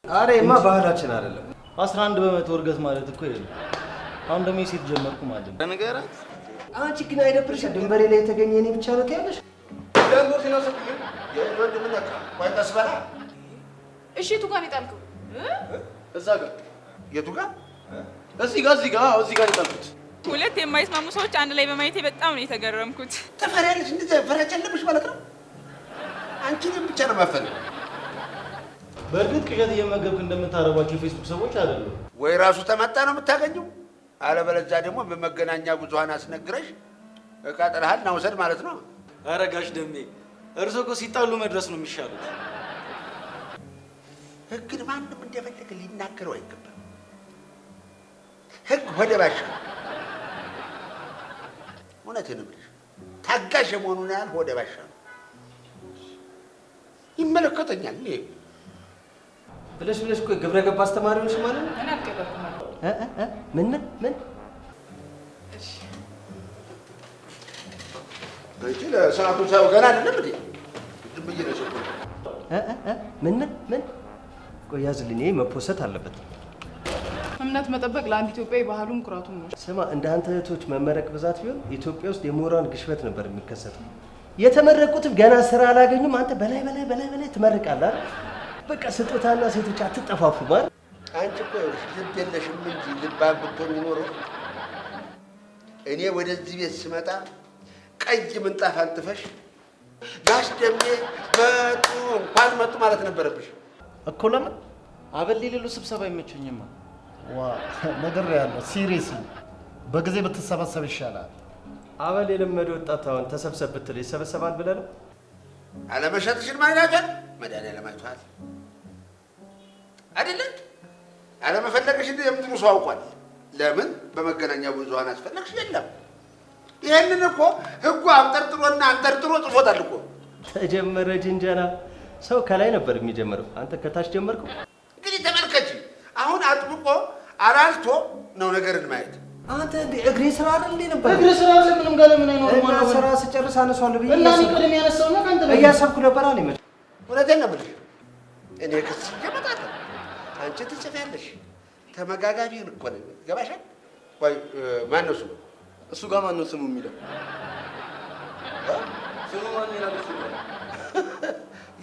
አሬማ ባህላችን አይደለም 11 በመቶ እርገት ማለት እኮ ይሄ አሁን ደግሞ ሴት ጀመርኩ ማለት ነው ነገራት አንቺ ግን አይደብርሽ ድንበሬ ላይ የተገኘ እኔ ብቻ ነው ያለሽ ያንጎት ነው ሰጥኝ የወንድ ምን ነካ ወይ ተስበላ እሺ የቱ ጋር ይጣልከው እዛ ጋር የቱ ጋር እዚህ ጋር ይጣልኩት ሁለት የማይስማሙ ሰዎች አንድ ላይ በማየቴ በጣም ነው የተገረምኩት ተፈራለሽ እንዴ ፈራጭ አለብሽ ማለት ነው አንቺ ግን ብቻ ነው ማፈል በእርግጥ ቅዠት እየመገብክ እንደምታረባቸው የፌስቡክ ሰዎች አይደሉም ወይ ራሱ ተመጣ ነው የምታገኘው አለበለዚያ ደግሞ በመገናኛ ብዙሃን አስነግረሽ እቃ ጥለሃል ናውሰድ ማለት ነው ኧረ ጋሽ ደሜ እርሶ እኮ ሲጣሉ መድረስ ነው የሚሻሉት ህግን ማንም እንደፈለገ ሊናገረው አይገባም ህግ ወደ ባሻ እውነቴን ነው የምልሽ ታጋሽ የመሆኑን ያህል ወደ ባሻ ነው ይመለከተኛል እኔ ብለሽ እኮ ግብረ ገብ አስተማሪዎች ማለት ነው እኔ አልገባኩም ምን እሺ አንቺ ለሰዓቱ ሳይው ገና አይደለም እንዴ ድምዬ ነው ምን ቆይ ያዝልኝ መፖሰት አለበት እምነት መጠበቅ ለአንድ ኢትዮጵያዊ ባህሉም ኩራቱም ነው ስማ እንደ አንተ እህቶች መመረቅ ብዛት ቢሆን ኢትዮጵያ ውስጥ የምሁራን ግሽበት ነበር የሚከሰተው የተመረቁትም ገና ስራ አላገኙም አንተ በላይ ትመርቃለህ በቃ ስጦታና ሴቶች አትጠፋፉ ማለት አንቺ እኮ ልብ የለሽም እንጂ ልባም ብትሆን ኖሮ እኔ ወደዚህ ቤት ስመጣ ቀይ ምንጣፍ አንጥፈሽ ጋሽ ደሜ እንኳን መጡ ማለት ነበረብሽ እኮ ለምን አበል ሌሎ ስብሰባ አይመቸኝማ ነገር ያለው ሲሪየስሊ በጊዜ ብትሰበሰብ ይሻላል አበል የለመደ ወጣት አሁን ተሰብሰብ ብትል ይሰበሰባል ብለህ ነው አለመሸጥሽን ማይናጀር መድኃኒዓለም አይቷል አይደለ አለመፈለግሽ እንደ የምትሉ ሰው አውቋል ለምን በመገናኛ ብዙሃን አስፈለግሽ የለም ይሄንን እኮ ህጉ አንጠርጥሮ ጽፎታል እኮ ተጀመረ ጅንጀና ሰው ከላይ ነበር የሚጀምረው አንተ ከታች ጀመርከው እንግዲህ ተመልከጂ አሁን አጥብቆ አራልቶ ነው ነገርን ማየት አንተ እግሬ ስራ አይደል እንዴ ነበር እግሬ ስራ ምንም ጋር ምን አይኖርም እና ስራ ስጨርስ አነሳለሁ ብዬ እና እኔ ቀደም ያነሳው ነው ካንተ ነው እያሰብኩ ነበር አለ ይመጣ እውነቴን ነው የምልሽ እኔ ክስ ይመጣል አንቺ ትጽፊያለሽ ተመጋጋቢውን እኮ ነው ገባሻል ወይ ማን ነው እሱ ጋር ማን ነው ስሙ የሚለው ስሙ ማን ይላል እሱ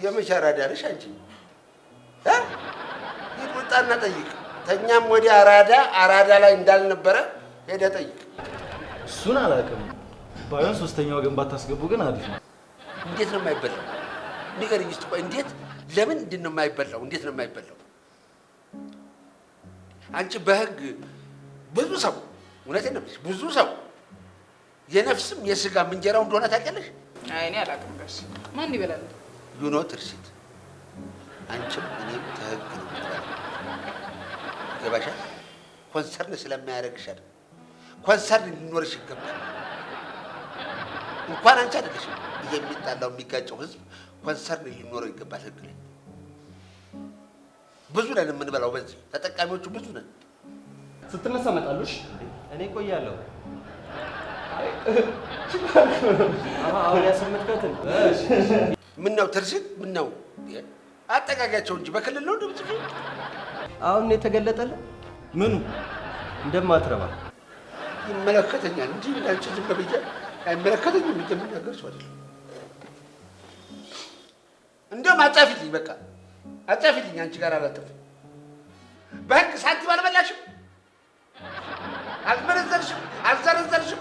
የመሻራዳልሽ አንቺ ይወጣና ጠይቅ ተኛም ወዲያ አራዳ ላይ እንዳልነበረ ሄደ ጠይቅ እሱን አላውቅም ባይሆን ሶስተኛው ወገን ባታስገቡ ግን አሪፍ ነው እንዴት ነው የማይበላው ንገሪኝ እስቲ ቆይ እንዴት ለምን እንዴት ነው የማይበላው እንዴት ነው የማይበላው አንቺ በህግ ብዙ ሰው እውነቴን ነው ብዙ ሰው የነፍስም የስጋም እንጀራው እንደሆነ ታውቂያለሽ አይ እኔ አላውቅም ጋሽ ማን ይበላል ዩ ኖ ትርሲት አንቺም እኔም ከህግ ነው ገባሻ ኮንሰርን ስለማያደርግሽ አይደል ኮንሰርን ሊኖርሽ ይገባል እንኳን አንቺ አይደለሽም የሚጣላው የሚጋጨው ህዝብ ኮንሰርን ሊኖረው ይገባል ህግ ላይ ብዙ ነን የምንበላው በዚህ ተጠቃሚዎቹ ብዙ ነን ስትነሳ መጣሉሽ እኔ ቆያለሁ አሁን ያሰመጥከትን ምን ነው ትርሲት ምን ነው አጠቃጋቸው እንጂ በክልል ነው ድምጽ አሁን የተገለጠለ ምኑ እንደማትረባ ይመለከተኛል እንጂ አንቺ ዝም ብዬ አይመለከተኝም እንደምናገር ሰው አይደለም እንደውም አጫፊልኝ በቃ አጫፊልኝ አንቺ ጋር አላጠፍም በህግ ሳንቲም አልበላሽም አልመረዘርሽም አልዘረዘርሽም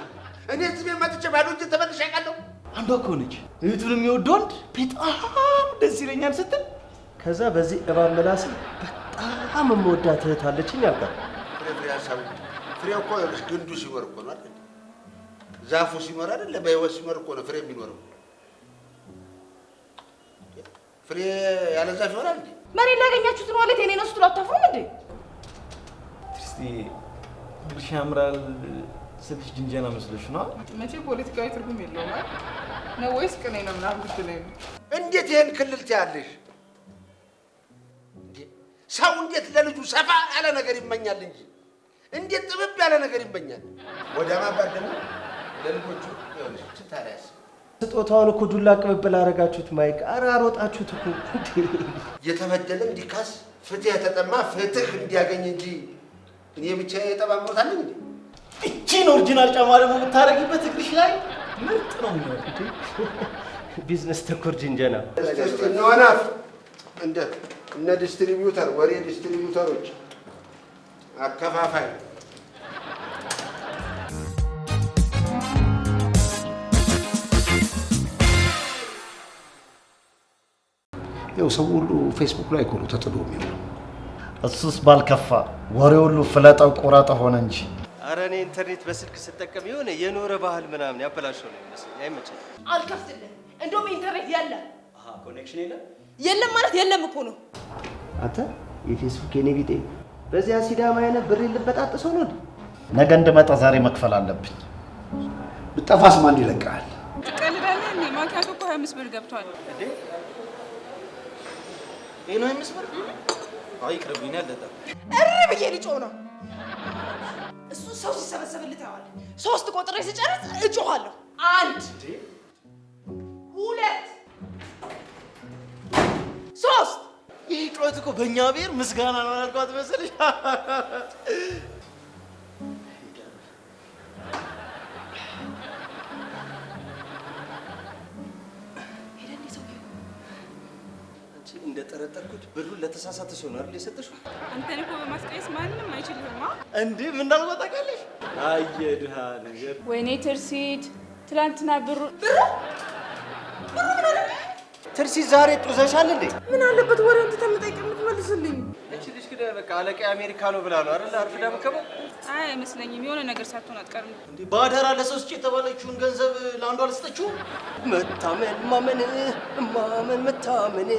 እኔ እዚህ ቤት መጥቼ ባዶ እጄን ተመልሼ አውቃለሁ አንዷ እኮ ነች እህቱን የሚወድ ወንድ በጣም ደስ ይለኛል ስትል ከዛ በዚህ እባብ ምላስ በጣም የምወዳት እህት አለችኝ ያልቃል። ፍሬ ሀሳቡ ፍሬ እኮ ግንዱ ሲኖር እኮ ነው አይደል? ዛፉ ሲኖር አይደል? በህይወት ሲኖር እኮ ነው ፍሬ የሚኖረው። ፍሬ ያለ ዛፍ ይሆናል እንዴ? መሬት ላይ ያገኛችሁትን ማለት የኔ ነው ስትሉ አታፍሩም እንዴ? እስቲ ብርሽ ያምራል ስልሽ ጅንጀና መስሎሽ ነው? መቼ ፖለቲካዊ ትርጉም የለውም ነው ወይስ ቅኔ ነው ምናምን ብትለኝ ነው? እንዴት ይሄን ክልል ትያለሽ? ሰው እንዴት ለልጁ ሰፋ ያለ ነገር ይመኛል እንጂ እንዴት ጥብብ ያለ ነገር ይመኛል? ወደ ማባር ደግሞ ለልጆቹ ይኸውልሽ ስታሪያስ ስጦታውን እኮ ዱላ ቅብብል አደረጋችሁት። ማይክ ኧረ አሮጣችሁት እኮ የተበደለ እንዲካስ ፍትህ የተጠማ ፍትህ እንዲያገኝ እንጂ እኔ ብቻ የጠባምሮታል እንዴ? እቺን ኦሪጂናል ጫማ ደግሞ የምታረጊበት እግርሽ ላይ ምርጥ ነው የሚሆነው። ቢዝነስ ተኮር ጅንጀና ነዋናፍ እንደ እነ ዲስትሪቢዩተር ወሬ ዲስትሪቢዩተሮች አከፋፋይ ያው ሰው ሁሉ ፌስቡክ ላይ እኮ ነው ተጥዶ የሚውለው። እሱስ ባልከፋ ወሬ ሁሉ ፍለጠው ቆራጠ ሆነ እንጂ። ኧረ እኔ ኢንተርኔት በስልክ ስጠቀም የሆነ የኖረ ባህል ምናምን ያበላሸው ነው የሚመስለኝ። አይመቸኝም። አልከፍትልህ። እንደውም ኢንተርኔት የለም። ኮኔክሽን የለም የለም ማለት የለም እኮ ነው። አንተ የፌስቡክ የኔ ቢጤ በዚያ ሲዳማ አይነት ብር ልበጣጥሰው ነው እንዴ? ነገ እንድመጣ ዛሬ መክፈል አለብኝ። ብጠፋስ ማን ይለቃል? ትቀልዳለህ እንዴ? ማኪያቶ እኮ 25 ብር ገብቷል። እንዴ? ይሄ ነው 25 ብር? አይ ይቅርብኝ አልጠጣም። እሪ ብዬ ልጮህ ነው። እሱ ሰው ሲሰበሰብልህ ታየዋለህ። 3 ቆጥሬ ስጨርስ እጮሃለሁ። 1 2 3 ይሄ ጩኸት እኮ በእኛ ብሔር ምስጋና ነው ያልኳት መሰለሽ። እንደጠረጠርኩት ብሩን ለተሳሳተ ሰው ነው አይደል የሰጠሽው? አንተን እኮ በማስቀየስ ማንም አይችልህማ። እንዴ ምን እንዳልኩት ታውቂያለሽ? አየድሃ ነገር ወይኔ ትርሲት ትላንትና ብሩ ትርሲት ዛሬ ጡዘሻል እንዴ? ምን አለበት ወሬውን ትተህ የምጠይቅ የምትመልስልኝ? እቺ ልጅ ግን በቃ አለቃ አሜሪካ ነው ብላ ነው አይደል አርፍዳ መከበው? አይ አይመስለኝም። የሆነ ነገር ሳትሆን አትቀርም። እንዴ ባደራ ለሰው ስጪ የተባለችውን ገንዘብ ለአንዷ አልሰጠችው? መታመን ማመን ማመን መታመን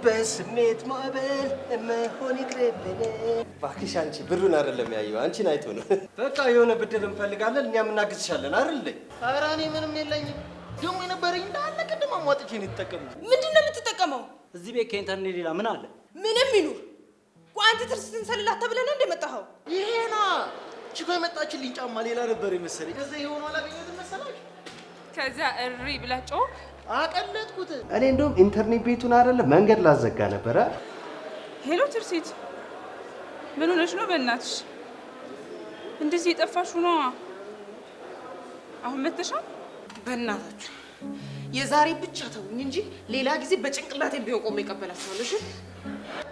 በስሜት ማዕበል መሆን ይቅርብን። እባክሽ አንቺ ብሩን አይደለም ያየው አንቺን አይቶ ነው። በቃ የሆነ ብድር እንፈልጋለን እኛም እናግዝሻለን አይደል? ኧረ እኔ ምንም የለኝም። ደግሞ የነበረኝ እንዳለ ቅድም አሟጥቼ ነው የተጠቀምኩት። ምንድን ነው የምትጠቀመው? እዚህ ቤት ከኢንተርኔት ሌላ ምን አለ? ምንም ይኑር። ቆይ አንተ ትርሲትን ሰልላት ተብለህ ነው እንደመጣኸው? ይሄና ችኮ የመጣችልኝ ጫማ ሌላ ነበር የመሰለኝ። ከዛ የሆነ አላገኘሁትም መሰላችሁ። ከዛ እሪ ብላ ጮህ አቀለጥኩት። እኔ እንደውም ኢንተርኔት ቤቱን አይደለም መንገድ ላዘጋ ነበረ። ሄሎ ትርሲት፣ ምን ሆነሽ ነው? በእናትሽ እንደዚህ የጠፋሽው ነው? አሁን መተሻል? በእናታችሁ የዛሬ ብቻ ተውኝ እንጂ ሌላ ጊዜ በጭንቅላቴ ቢሆን ቆሜ እቀበላችኋለሁ። እሺ?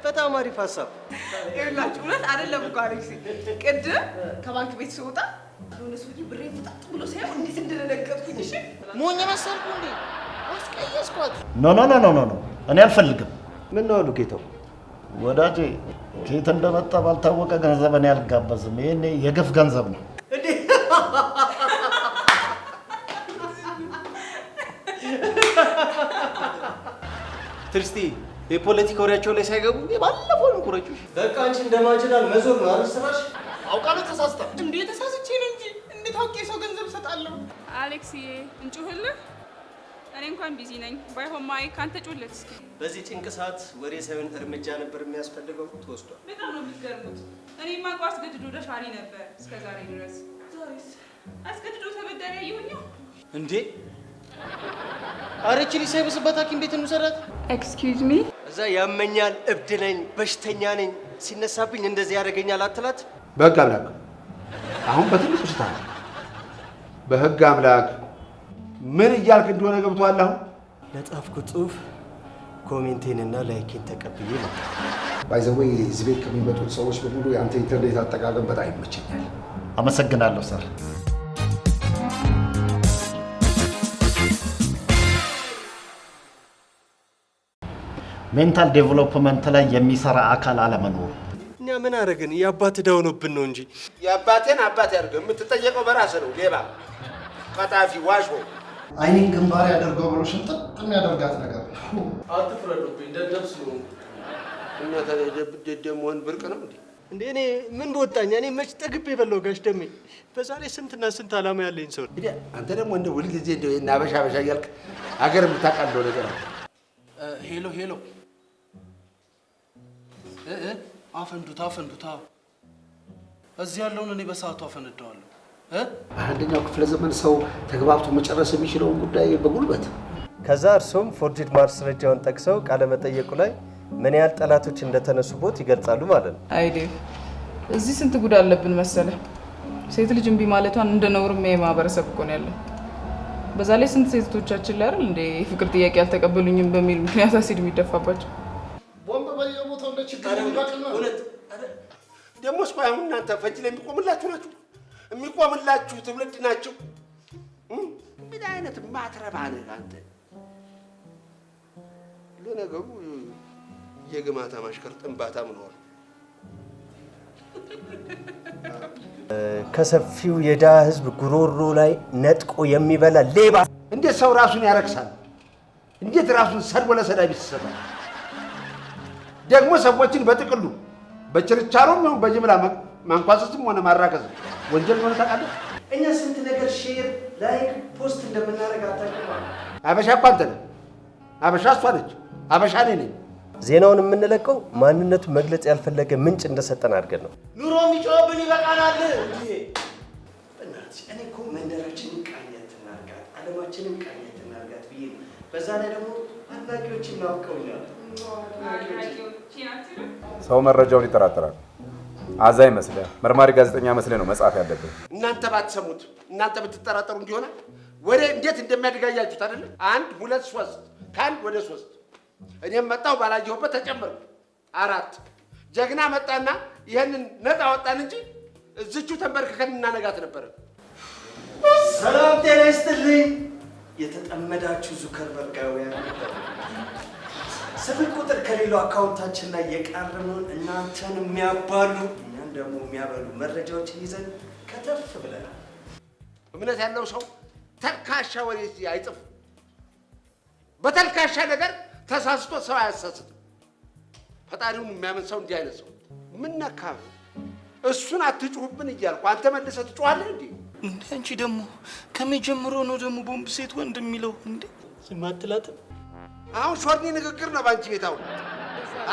በጣም አሪፍ ሀሳብ። ይኸውላችሁ እውነት አይደለም እኮ አሌክሲ፣ ቅድም ከባንክ ቤት ስወጣ የሆነ ሰውዬ ብሬ ፍጣጥ ብሎ ሳይሆን እንዴት እንደደነገጥኩኝ። እሺ? ሞኝ መሰልኩ እንዴ? አስቀየስኳት። ኖ ኖ ኖ ኖ ኖ እኔ አልፈልግም። ምን ነው አሉ ጌታው? ወዳጄ ከየት እንደመጣ ባልታወቀ ገንዘብ እኔ አልጋበዝም። ይሄኔ የግፍ ገንዘብ ነው። ትርስቲ የፖለቲካ ወሬያቸው ላይ ሳይገቡ ባለፈው ነው ኩረጩሽ። በቃ አንቺ እንደማጅዳል መዞር ነው አይደል ስራሽ? አውቃለሁ ተሳስታ። እንዴ ተሳስቼ ነው እንጂ እንዴት አውቄ ሰው ገንዘብ እሰጣለሁ? አሌክስዬ እንጩህልህ። እኔ እንኳን ቢዚ ነኝ። ባይሆን ማይ ካንተ ጩህለት እስኪ። በዚህ ጭንቅ ሰዓት ወሬ ሳይሆን እርምጃ ነበር የሚያስፈልገው። ተወስዷል። በጣም ነው የምትገርሙት። እኔማ እኮ አስገድዶ ደፋሪ ነበር እስከ ዛሬ ድረስ። ዛሬስ አስገድዶ ተበዳሪ አየሁኛ እንዴ? ኧረ ይህች ልጅ ሳይብስበት ሐኪም ቤት እንውሰዳት። ኤክስኪውዝ ሚ። እዛ ያመኛል፣ እብድ ነኝ፣ በሽተኛ ነኝ፣ ሲነሳብኝ እንደዚህ ያደርገኛል አትላት። በህግ አምላክ አሁን በትልቁ ስታ በህግ አምላክ ምን እያልክ እንደሆነ ገብቶሃል? አሁን ለጻፍኩት ጽሁፍ ኮሜንቴንና ላይኬን ተቀብዬ ነው። ባይዘዌይ እዚህ ቤት ከሚመጡት ሰዎች በሙሉ የአንተ ኢንተርኔት አጠቃቀም በጣም ይመቸኛል። አመሰግናለሁ ሰር። ሜንታል ዴቨሎፕመንት ላይ የሚሰራ አካል አለመኖሩ። እኛ ምን አደረግን? የአባት ዕዳ ሆኖብን ነው እንጂ የአባቴን አባት ያድርገው። የምትጠየቀው በራስህ ነው። ሌባ፣ ቀጣፊ፣ ዋሾ አይኔን ግንባር ያደርገው ብሎ ሽንጥጥ የሚያደርጋት ነገር አትፍረዱብኝ። ደደብ ስለሆንኩ እና ታዲያ ደደብ መሆን ብርቅ ነው እንዴ? እንዴ እኔ ምን በወጣኝ? እኔ መች ጠግቤ በለው ጋሽ ደሜ። በዛ ላይ ስንትና ስንት ዓላማ ያለኝ ሰው። አንተ ደግሞ እንደ ሁልጊዜ እንደው እና አበሻ እያልክ ሀገር የምታውቃለው ነገር አለ። ሄሎ ሄሎ፣ አፈንዱት። እዚህ ያለውን እኔ በሰዓቱ አፈነዳዋለሁ። በአንደኛው ክፍለ ዘመን ሰው ተግባብቶ መጨረስ የሚችለውን ጉዳይ በጉልበት። ከዛ እርሱም ፎርጅድ ማስረጃውን ጠቅሰው ቃለመጠየቁ ላይ ምን ያህል ጠላቶች እንደተነሱቦት ይገልጻሉ ማለት ነው። አይዴ እዚህ ስንት ጉድ አለብን መሰለ። ሴት ልጅ እምቢ ማለቷን እንደ ነውርም የማህበረሰብ እኮ ነው ያለው። በዛ ላይ ስንት ሴቶቻችን ላይ አይደል እንደ ፍቅር ጥያቄ አልተቀበሉኝም በሚል ምክንያት አሲድ የሚደፋባቸው። ቦምብ በየቦታው እንደ ችግር ይባክል ነው። ደግሞ እስኳ አሁን እናንተ ፈጅ ላይ የሚቆምላችሁ ናችሁ፣ የሚቆምላችሁ ትውልድ ናችሁ። ምን አይነት ማትረባ ነህ አንተ? ለነገሩ የግማታ ማሽከር ጥንባታ ምን ሆነ? ከሰፊው የድሃ ህዝብ ጉሮሮ ላይ ነጥቆ የሚበላ ሌባ እንዴት ሰው ራሱን ያረክሳል? እንዴት ራሱን ሰድቦ ለሰዳቢ ይሰጣል? ደግሞ ሰዎችን በጥቅሉ በችርቻሮም ይሁን በጅምላ ማንኳሰስም ሆነ ማራከስ ወንጀል ሆነ ታውቃለህ? እኛ ስንት ነገር ሼር፣ ላይክ፣ ፖስት እንደምናደርግ አታውቅም። አበሻ እኮ አንተ ነህ፣ አበሻ እሷ ነች፣ አበሻ እኔ ነኝ። ዜናውን የምንለቀው ማንነቱ መግለጽ ያልፈለገ ምንጭ እንደሰጠን አድርገን ነው። ኑሮ የሚጮህብን ይበቃናል። በእናትሽ እኔ እኮ መንደራችንን ቃኘት እናድርጋት፣ ዓለማችንን ቃኘት እናድርጋት ብዬ ነው። በዛ ላይ ደግሞ አድናቂዎችን ናፍቀውኛል። ሰው መረጃውን ይጠራጠራል። አዛኝ መስለህ መርማሪ ጋዜጠኛ መስለህ ነው መጻፍ ያለብህ። እናንተ ባትሰሙት እናንተ ብትጠራጠሩ እንዲሆነ ወደ እንዴት እንደሚያድጋያችሁት አይደለ? 1 2 3 ከአንድ ወደ 3 እኔም መጣሁ ባላየሁበት ተጨመርኩ 4 ጀግና መጣና ይሄንን ነፃ ወጣን እንጂ እዚቹ ተንበርክከን እናነጋት ነበር። ሰላም ጤና ይስጥልኝ። የተጠመዳችሁ ዙከርበርጋውያን ስልክ ቁጥር ከሌላው አካውንታችን ላይ የቃረመውን እናንተን የሚያባሉ እኛን ደግሞ የሚያበሉ መረጃዎችን ይዘን ከተፍ ብለናል። እምነት ያለው ሰው ተልካሻ ወሬ አይጽፍ። በተልካሻ ነገር ተሳስቶ ሰው አያሳስትም። ፈጣሪውን የሚያምን ሰው እንዲህ አይነት ሰው ምን ነካ? እሱን አትጩህብን እያልኩ አንተ መልሰህ ትጮኻለህ እንዴ? እንዴ አንቺ ደግሞ ከመጀመሩ ነው ደግሞ ቦምብ ሴት ወንድ የሚለው እንዴ? ስማትላትም አሁን ሾርኒ ንግግር ነው ባንቺ ቤት። አሁን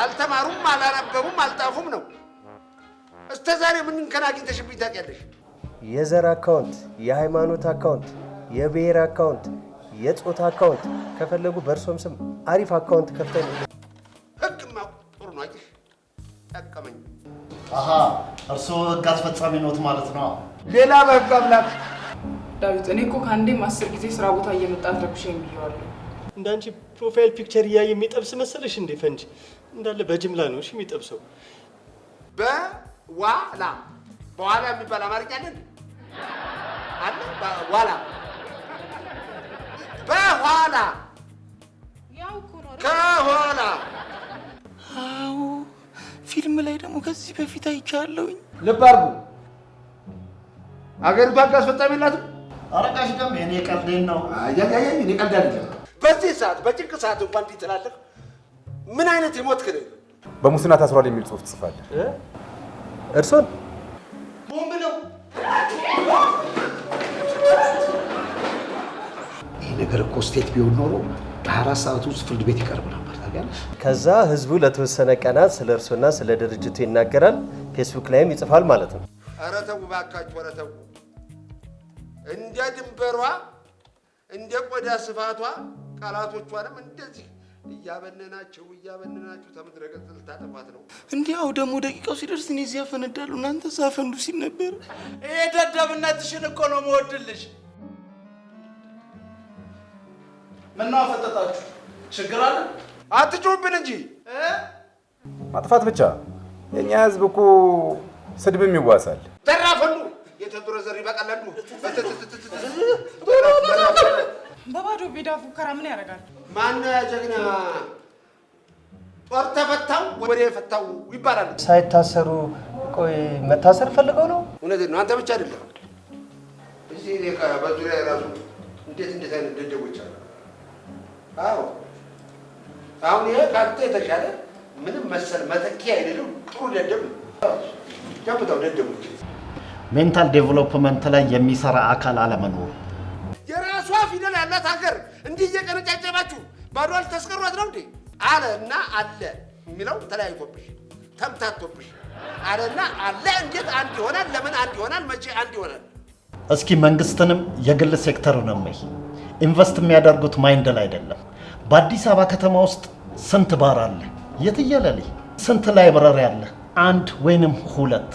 አልተማሩም፣ አላነበቡም፣ አልጣፉም ነው። እስከ ዛሬ ምን እንከን አግኝተሽብኝ ታውቂያለሽ? የዘር አካውንት፣ የሃይማኖት አካውንት፣ የብሔር አካውንት፣ የጾታ አካውንት ከፈለጉ በእርሶም ስም አሪፍ አካውንት ከፍተን ህግማ ጥሩ ነው። አይሽ ጠቀመኝ። አሃ እርስዎ ህግ አስፈጻሚ ኖት ማለት ነው? ሌላ በህግ አምላክ ዳዊት፣ እኔ እኮ ከአንዴም 10 ጊዜ ስራ ቦታ እየመጣ አትረብሸኝ ብዬዋለሁ። እንዳንቺ ፕሮፋይል ፒክቸር እያየ የሚጠብስ መሰለሽ እንዴ? ፈንጅ እንዳለ በጅምላ ነው እሺ የሚጠብሰው። በኋላ በኋላ የሚባል አማርኛ አለ አለ። በኋላ በኋላ ያው እኮ ነው ከኋላ። አዎ ፊልም ላይ ደግሞ ከዚህ በፊት አይቻለሁኝ። ልብ አድርጉ። አገሪቷ ህግ አስፈጻሚ የላትም። አረጋሽ ደም የኔ ቀልዴን ነው። አያያያ እኔ ቀልድ አይደለም። በዚህ ሰዓት በጭንቅ ሰዓት እንኳን እንዲህ ትላለህ? ምን አይነት የሞት ክልል በሙስና ታስሯል የሚል ጽሑፍ ትጽፋለህ። እርሶን ቦምብ ነው ይህ ነገር እኮ ስቴት ቢሆን ኖሮ በ24 ሰዓት ውስጥ ፍርድ ቤት ይቀርብ ነበር። ታውቂያለሽ? ከዛ ህዝቡ ለተወሰነ ቀናት ስለ እርሶና ስለ ድርጅቱ ይናገራል፣ ፌስቡክ ላይም ይጽፋል ማለት ነው። ኧረ ተው እባካችሁ፣ ኧረ ተው። እንደ ድንበሯ እንደ ቆዳ ስፋቷ ቃላቶቿንም እንደዚህ እያበነናችሁ ከምድረ ገጽ ልታጠፏት ነው። እንዲያው ደግሞ ደቂቃው ሲደርስ እኔ እዚህ አፈነዳለሁ፣ እናንተ ሳፈንዱ ሲል ነበር። ይሄ ደደብነትሽን እኮ ነው የምወድልሽ። ምነው አፈጠጣችሁ? ችግር አለ? አትጩህብን እንጂ ማጥፋት ብቻ። የኛ ህዝብ እኮ ስድብም ይዋሳል። ተራፈሉ የተድሮ ዘር ይበቃላሉ። በባዶ ሜዳ ፉከራ ምን ያደርጋል? ማነው ያ ጀግና ጦር ተፈታው ወደ ፈታው ይባላል። ሳይታሰሩ ቆይ መታሰር ፈልገው ነው? እውነቴን ነው። አንተ ብቻ አይደለም እዚህ በዙሪያ ራሱ እንዴት አይነት ደደቦች አሉ። አዎ አሁን ይሄ ካንተ የተሻለ ምንም መሰል መተኪያ አይደለም። ጥሩ ደደብ ነው። ጀምታው ደደቦች ሜንታል ዴቨሎፕመንት ላይ የሚሰራ አካል አለመኖሩ የራሷ ፊደል ያላት ሀገር እንዲህ እየቀነጫጨባችሁ ባዶ አልተስቀሯት ነው እንዴ? አለና አለ የሚለው ተለያይቶብሽ ተምታቶብሽ አለና አለ እንዴት አንድ ይሆናል? ለምን አንድ ይሆናል? መቼ አንድ ይሆናል? እስኪ መንግስትንም የግል ሴክተሩንም ኢንቨስት የሚያደርጉት ማይንድ ላይ አይደለም። በአዲስ አበባ ከተማ ውስጥ ስንት ባር አለ? የትየለሌ ስንት ላይብረሪ አለ? አንድ ወይንም ሁለት